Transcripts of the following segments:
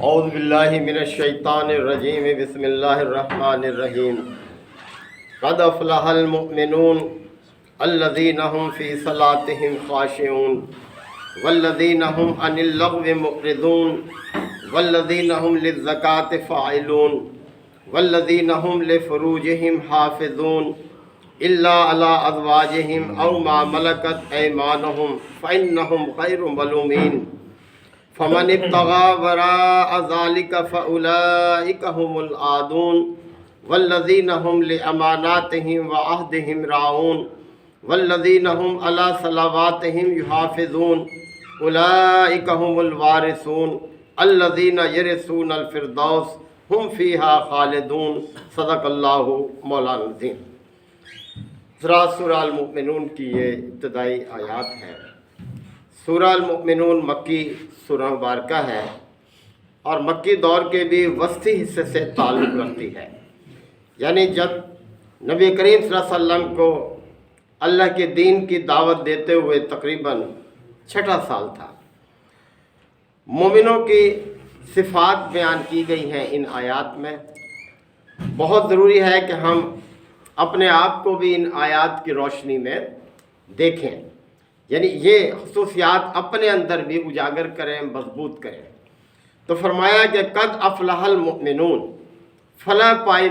اعوذ باللہ من الشیطان الرجیم بسم اللہ الرحمن الرحیم قد افلح المؤمنون الذین هم فی صلاتهم خاشعون والذین هم عن اللغو معرضون والذین هم للزکاة فاعلون والذین هم لفروجهم حافظون الا علی ازواجهم او ما ملکت ایمانهم فانهم غیر ملومین فمن ابتغى وراء ذلك فأولئك هم العادون والذين هم لأماناتهم وعهدهم راعون والذين هم على صلواتهم يحافظون أولئك هم الوارثون الذين يرثون الفردوس هم فيها خالدون صدق اللہ مولانا العظیم۔ سورہ المؤمنون کی یہ ابتدائی آیات ہے۔ سورہ المؤمنون مکی سورہ مبارکہ ہے اور مکی دور کے بھی وسطی حصے سے تعلق رکھتی ہے، یعنی جب نبی کریم صلی اللہ علیہ وسلم کو اللہ کے دین کی دعوت دیتے ہوئے تقریباً 6واں سال تھا۔ مومنوں کی صفات بیان کی گئی ہیں ان آیات میں۔ بہت ضروری ہے کہ ہم اپنے آپ کو بھی ان آیات کی روشنی میں دیکھیں، یعنی یہ خصوصیات اپنے اندر بھی اجاگر کریں، مضبوط کریں۔ تو فرمایا کہ قد افلح المؤمنون، فلاح پائی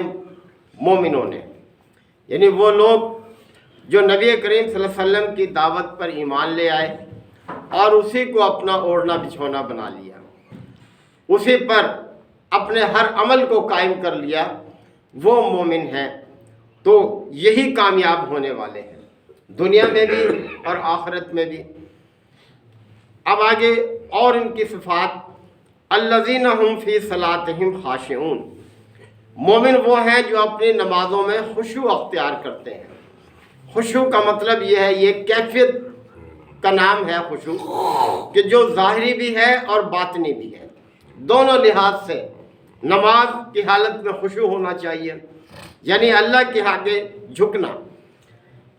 مومنوں نے، یعنی وہ لوگ جو نبی کریم صلی اللہ علیہ وسلم کی دعوت پر ایمان لے آئے اور اسی کو اپنا اوڑھنا بچھونا بنا لیا، اسی پر اپنے ہر عمل کو قائم کر لیا، وہ مومن ہیں۔ تو یہی کامیاب ہونے والے ہیں، دنیا میں بھی اور آخرت میں بھی۔ اب آگے اور ان کی صفات، الذین هم فی صلاتہم خاشعون، مومن وہ ہیں جو اپنی نمازوں میں خشوع اختیار کرتے ہیں۔ خشوع کا مطلب یہ ہے، یہ کیفیت کا نام ہے خشوع، کہ جو ظاہری بھی ہے اور باطنی بھی ہے، دونوں لحاظ سے نماز کی حالت میں خشوع ہونا چاہیے، یعنی اللہ کے آگے جھکنا،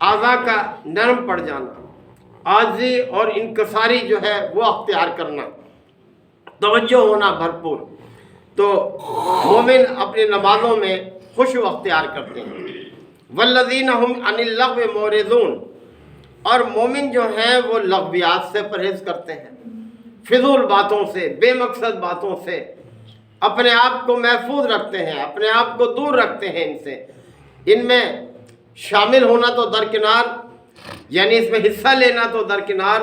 اعضاء کا نرم پڑ جانا، عاجزی اور انکساری جو ہے وہ اختیار کرنا، توجہ ہونا بھرپور۔ تو مومن اپنی نمازوں میں خشوع اختیار کرتے ہیں۔ والذین هم عن اللغو معرضون، اور مومن جو ہیں وہ لغویات سے پرہیز کرتے ہیں، فضول باتوں سے، بے مقصد باتوں سے اپنے آپ کو محفوظ رکھتے ہیں، اپنے آپ کو دور رکھتے ہیں ان سے۔ ان میں شامل ہونا تو درکنار، یعنی اس میں حصہ لینا تو درکنار،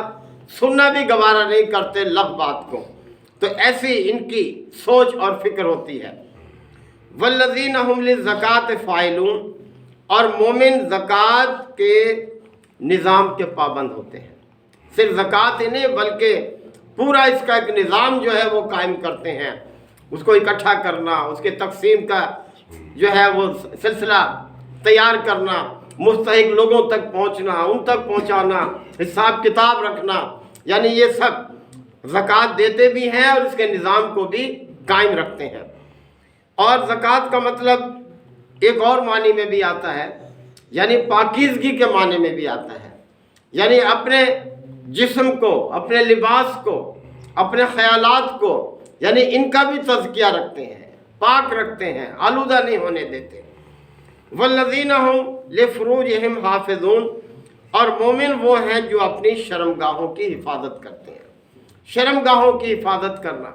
سننا بھی گوارا نہیں کرتے لغو بات کو۔ تو ایسی ان کی سوچ اور فکر ہوتی ہے۔ والذین هم للزکاة فاعلون، اور مومن زکوٰۃ کے نظام کے پابند ہوتے ہیں۔ صرف زکوٰۃ ہی نہیں بلکہ پورا اس کا ایک نظام جو ہے وہ قائم کرتے ہیں، اس کو اکٹھا کرنا، اس کے تقسیم کا جو ہے وہ سلسلہ تیار کرنا، مستحق لوگوں تک پہنچنا، ان تک پہنچانا، حساب کتاب رکھنا، یعنی یہ سب زکوٰۃ دیتے بھی ہیں اور اس کے نظام کو بھی قائم رکھتے ہیں۔ اور زکوٰۃ کا مطلب ایک اور معنی میں بھی آتا ہے، یعنی پاکیزگی کے معنی میں بھی آتا ہے، یعنی اپنے جسم کو، اپنے لباس کو، اپنے خیالات کو، یعنی ان کا بھی تزکیہ رکھتے ہیں، پاک رکھتے ہیں، آلودہ نہیں ہونے دیتے۔ والذین هم لفروجہم حافظون، اور مومن وہ ہیں جو اپنی شرمگاہوں کی حفاظت کرتے ہیں۔ شرمگاہوں کی حفاظت کرنا،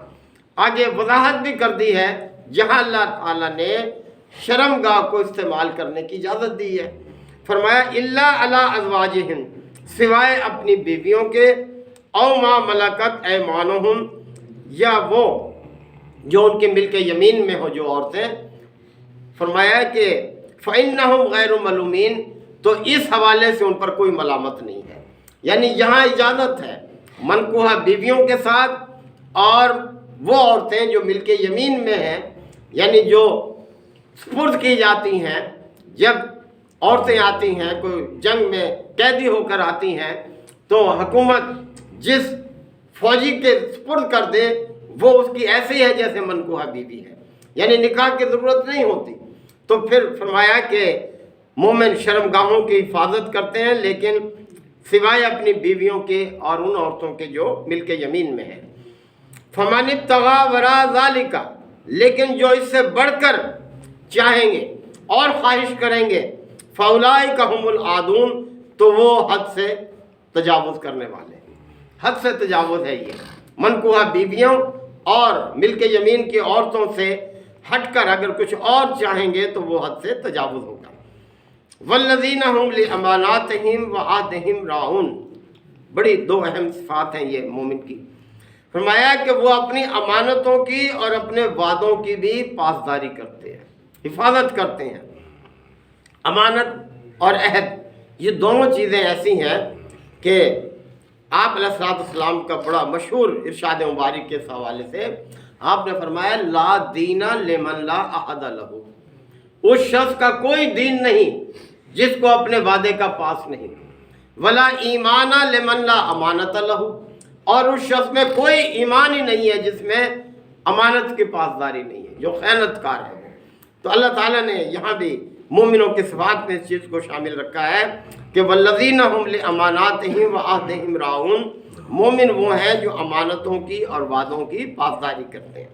آگے وضاحت بھی کر دی ہے جہاں اللہ تعالیٰ نے شرمگاہ کو استعمال کرنے کی اجازت دی ہے۔ فرمایا الا علی ازواجہم، سوائے اپنی بیویوں کے، او ما ملکت ایمانہم، یا وہ جو ان کے ملک یمین میں ہو جو عورتیں۔ فرمایا کہ فَإِنَّهُمْ غَيْرُ مَلُومِينَ، تو اس حوالے سے ان پر کوئی ملامت نہیں ہے، یعنی یہاں اجازت ہے منکوحہ بیویوں کے ساتھ، اور وہ عورتیں جو ملک یمین میں ہیں، یعنی جو سپرد کی جاتی ہیں۔ جب عورتیں آتی ہیں، کوئی جنگ میں قیدی ہو کر آتی ہیں، تو حکومت جس فوجی کے سپرد کر دے وہ اس کی ایسی ہے جیسے منکوحہ بیوی ہے، یعنی نکاح کی ضرورت نہیں ہوتی۔ تو پھر فرمایا کہ مومن شرمگاہوں کی حفاظت کرتے ہیں، لیکن سوائے اپنی بیویوں کے اور ان عورتوں کے جو ملک یمین میں ہیں۔ فمن ابتغى وراء ذلك، لیکن جو اس سے بڑھ کر چاہیں گے اور خواہش کریں گے، فاولئک هم العادون، تو وہ حد سے تجاوز کرنے والے ہیں۔ حد سے تجاوز ہے یہ، منکوحہ بیویوں اور ملک یمین کی عورتوں سے ہٹ کر اگر کچھ اور چاہیں گے تو وہ حد سے تجاوز ہوگا۔ والذین هم لاماناتہم وعہدہم راعون، بڑی دو اہم صفات ہیں یہ مومن کی۔ فرمایا کہ وہ اپنی امانتوں کی اور اپنے وعدوں کی بھی پاسداری کرتے ہیں، حفاظت کرتے ہیں۔ امانت اور عہد یہ دونوں چیزیں ایسی ہیں کہ آپ علیہ الصلوۃ والسلام کا بڑا مشہور ارشاد مبارک کے حوالے سے آپ نے فرمایا لا دین لمن لا عہد لہ، اس شخص کا کوئی دین نہیں جس کو اپنے وعدے کا پاس نہیں، ولا ایمان لمن لا امانت لہ، اور اس شخص میں کوئی ایمان ہی نہیں ہے جس میں امانت کی پاسداری نہیں ہے، جو خیانت کار ہے۔ تو اللہ تعالیٰ نے یہاں بھی مومنوں کی صفات میں اس چیز کو شامل رکھا ہے کہ والذین هم لاماناتہم وعہدہم راعون، مومن وہ ہیں جو امانتوں کی اور وعدوں کی پاسداری کرتے ہیں۔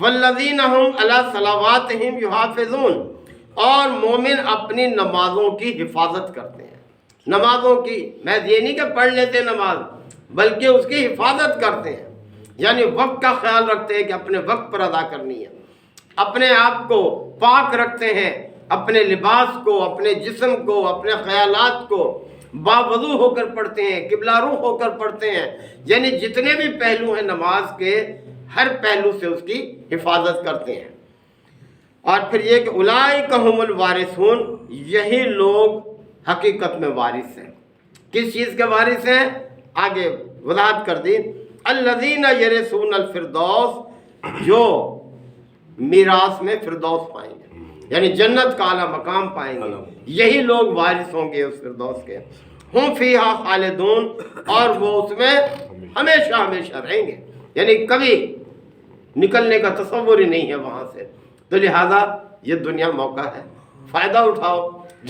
والذین هم علی صلواتہم یحافظون، اور مومن اپنی نمازوں کی حفاظت کرتے ہیں۔ نمازوں کی میں یہ نہیں کہ پڑھ لیتے نماز، بلکہ اس کی حفاظت کرتے ہیں، یعنی وقت کا خیال رکھتے ہیں کہ اپنے وقت پر ادا کرنی ہے، اپنے آپ کو پاک رکھتے ہیں، اپنے لباس کو، اپنے جسم کو، اپنے خیالات کو باوضو ہو کر پڑھتے ہیں، قبلہ رو ہو کر پڑھتے ہیں، یعنی جتنے بھی پہلو ہیں نماز کے ہر پہلو سے اس کی حفاظت کرتے ہیں۔ اور پھر یہ کہ اولئک هم الوارثون، یہی لوگ حقیقت میں وارث ہیں۔ کس چیز کے وارث ہیں؟ آگے وضاحت کر دی، الذین یرثون الفردوس، جو میراث میں فردوس پائیں گے، یعنی جنت کا اعلیٰ مقام پائیں گے، یہی لوگ وارث ہوں گے اس فردوس کے۔ ہم فیہا خالدون، اور وہ اس میں ہمیشہ ہمیشہ رہیں گے، یعنی کبھی نکلنے کا تصور ہی نہیں ہے وہاں سے۔ تو لہٰذا یہ دنیا موقع ہے، فائدہ اٹھاؤ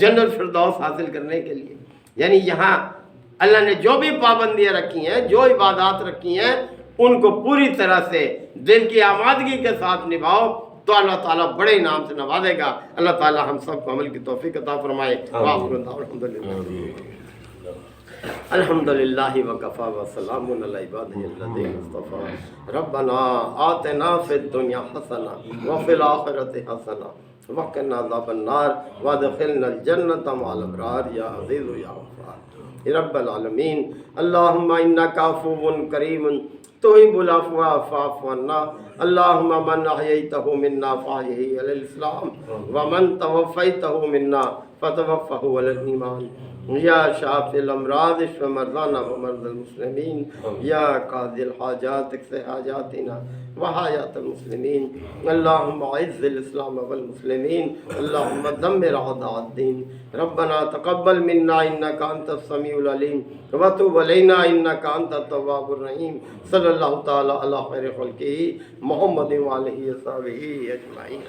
جنت فردوس حاصل کرنے کے لیے۔ یعنی یہاں اللہ نے جو بھی پابندیاں رکھی ہیں، جو عبادات رکھی ہیں، ان کو پوری طرح سے دل کی آمادگی کے ساتھ نبھاؤ تو اللہ تعالیٰ بڑے انعام سے نوازے گا۔ اللہ تعالیٰ ہم سب کو عمل کی توفیق عطا فرمائے۔ الحمدللہ وکفا وسلام علی عبادہ الذین اصطفیٰ، ربنا آتنا فی الدنیا حسنہ وفی الآخرۃ حسنہ وقنا عذاب النار وادخلنا الجنۃ مع الابرار یا عزیز یا غفار رب العالمین۔ اللہم انک عفو کریم تحب العفو فاعف عنا، اللہم من احییتہ منا فاحیہ علی الاسلام ومن توفیتہ منا فتوفہ علی الایمان، یا شافی الامراض اشف مرضانا ومرضى المسلمین، یا قاضی الحاجات اقض حاجاتنا وحاجات المسلمین، اللہم اعز الاسلام والمسلمین، اللہم دمر اعداء الدین، ربنا تقبل منا انک انت السمیع العلیم وتب علینا انک انت التواب الرحیم، صلی اللہ تعالی علی خیر خلقہ محمد وآلہ وصحبہ اجمعین۔